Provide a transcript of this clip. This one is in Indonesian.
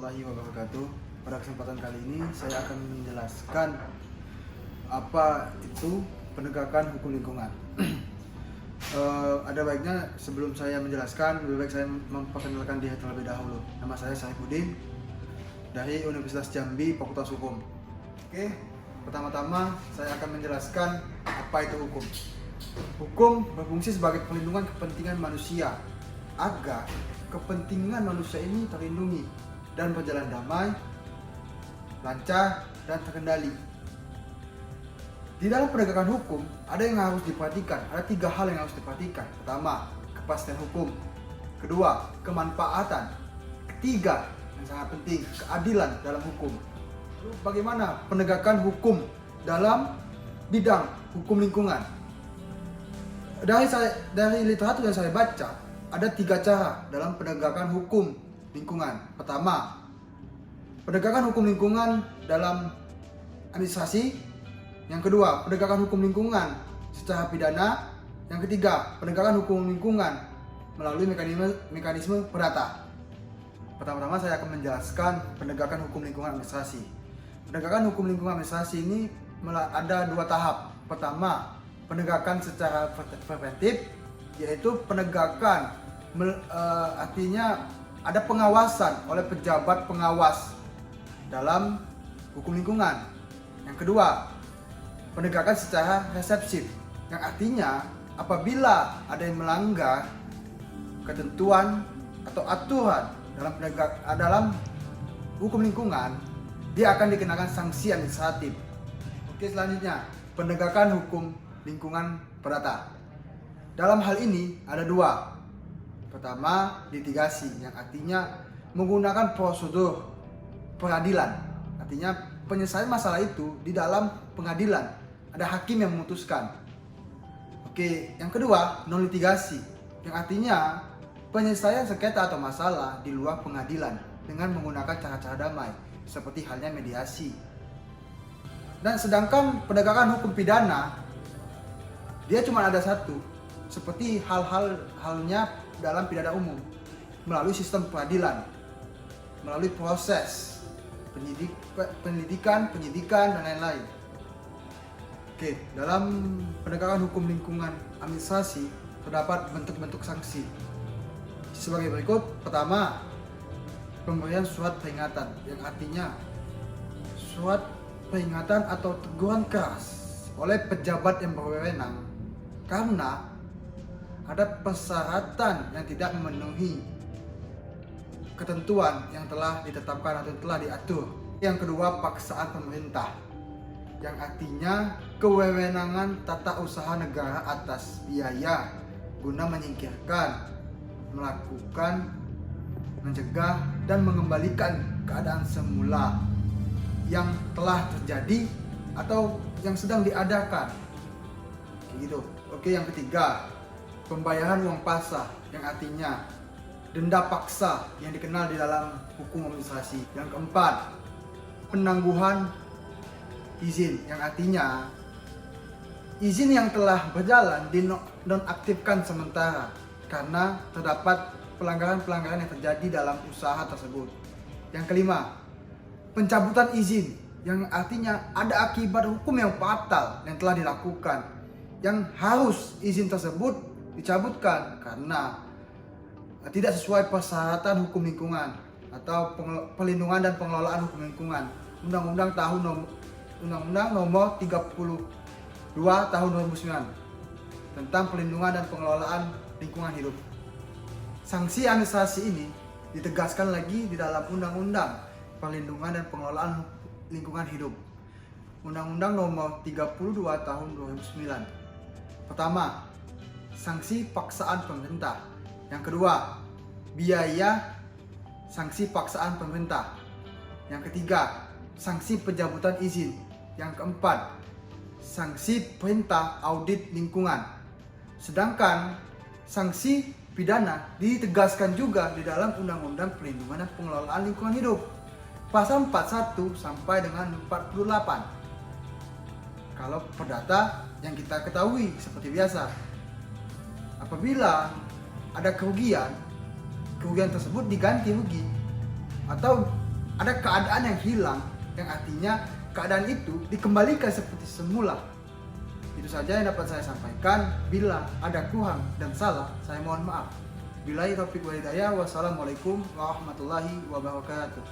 warahmatullahi wabarakatuh. Pada kesempatan kali ini saya akan menjelaskan apa itu penegakan hukum lingkungan. Ada baiknya sebelum saya menjelaskan, lebih baik saya memperkenalkan diri terlebih dahulu. Nama saya Saifuddin dari Universitas Jambi, Fakultas Hukum. Oke, pertama-tama saya akan menjelaskan apa itu hukum. Hukum berfungsi sebagai perlindungan kepentingan manusia agar kepentingan manusia ini terlindungi dan berjalan damai, lancar, dan terkendali. Di dalam penegakan hukum, ada yang harus diperhatikan. Ada 3 hal yang harus diperhatikan. Pertama, kepastian hukum. Kedua, kemanfaatan. Ketiga, yang sangat penting, keadilan dalam hukum. Lalu bagaimana penegakan hukum dalam bidang hukum lingkungan? Dari literatur yang saya baca, ada 3 cara dalam penegakan hukum lingkungan. Pertama, penegakan hukum lingkungan dalam administrasi. Yang kedua, penegakan hukum lingkungan secara pidana. Yang ketiga, penegakan hukum lingkungan melalui mekanisme perdata. Pertama-tama saya akan menjelaskan penegakan hukum lingkungan administrasi. Penegakan hukum lingkungan administrasi ini ada 2 tahap. Pertama, penegakan secara preventif, yaitu penegakan artinya ada pengawasan oleh pejabat pengawas dalam hukum lingkungan. Yang kedua, penegakan secara resepsif, yang artinya apabila ada yang melanggar ketentuan atau aturan dalam hukum lingkungan, dia akan dikenakan sanksi administratif. Oke, selanjutnya penegakan hukum lingkungan perdata. Dalam hal ini ada 2. Pertama, litigasi, yang artinya menggunakan prosedur peradilan. Artinya penyelesaian masalah itu di dalam pengadilan. Ada hakim yang memutuskan. Oke, yang kedua, non litigasi, yang artinya penyelesaian sengketa atau masalah di luar pengadilan dengan menggunakan cara-cara damai, seperti halnya mediasi. Dan sedangkan penegakan hukum pidana, dia cuma ada 1, seperti halnya dalam pidana umum, melalui sistem peradilan, melalui proses penyidikan, dan lain-lain. Oke, dalam penegakan hukum lingkungan administrasi terdapat bentuk-bentuk sanksi sebagai berikut. Pertama, pemberian surat peringatan, yang artinya surat peringatan atau teguran keras oleh pejabat yang berwenang karena ada persyaratan yang tidak memenuhi ketentuan yang telah ditetapkan atau telah diatur. Yang kedua, paksaan pemerintah, yang artinya kewenangan tata usaha negara atas biaya guna menyingkirkan, melakukan, mencegah, dan mengembalikan keadaan semula yang telah terjadi atau yang sedang diadakan. Gitu. Oke, yang ketiga, pembayaran uang pasah, yang artinya denda paksa yang dikenal di dalam hukum administrasi. Yang keempat, penangguhan izin, yang artinya izin yang telah berjalan dinonaktifkan sementara karena terdapat pelanggaran-pelanggaran yang terjadi dalam usaha tersebut. Yang kelima, pencabutan izin, yang artinya ada akibat hukum yang fatal yang telah dilakukan, yang harus izin tersebut dicabutkan karena tidak sesuai persyaratan hukum lingkungan atau perlindungan dan pengelolaan hukum lingkungan, Undang-Undang Nomor 32 Tahun 2009 tentang perlindungan dan pengelolaan lingkungan hidup. Sanksi administrasi ini ditegaskan lagi di dalam Undang-Undang Perlindungan dan Pengelolaan Lingkungan Hidup, Undang-Undang Nomor 32 Tahun 2009. Pertama, sanksi paksaan pemerintah. Yang kedua, biaya sanksi paksaan pemerintah. Yang ketiga, sanksi pencabutan izin. Yang keempat, sanksi perintah audit lingkungan. Sedangkan sanksi pidana ditegaskan juga di dalam Undang-Undang Perlindungan dan Pengelolaan Lingkungan Hidup, pasal 41 sampai dengan 48. Kalau perdata yang kita ketahui seperti biasa, apabila ada kerugian tersebut diganti rugi atau ada keadaan yang hilang, yang artinya keadaan itu dikembalikan seperti semula. Itu saja yang dapat saya sampaikan. Bila ada kurang dan salah, saya mohon maaf. Billahi taufiq wal hidayah. Wassalamualaikum warahmatullahi wabarakatuh.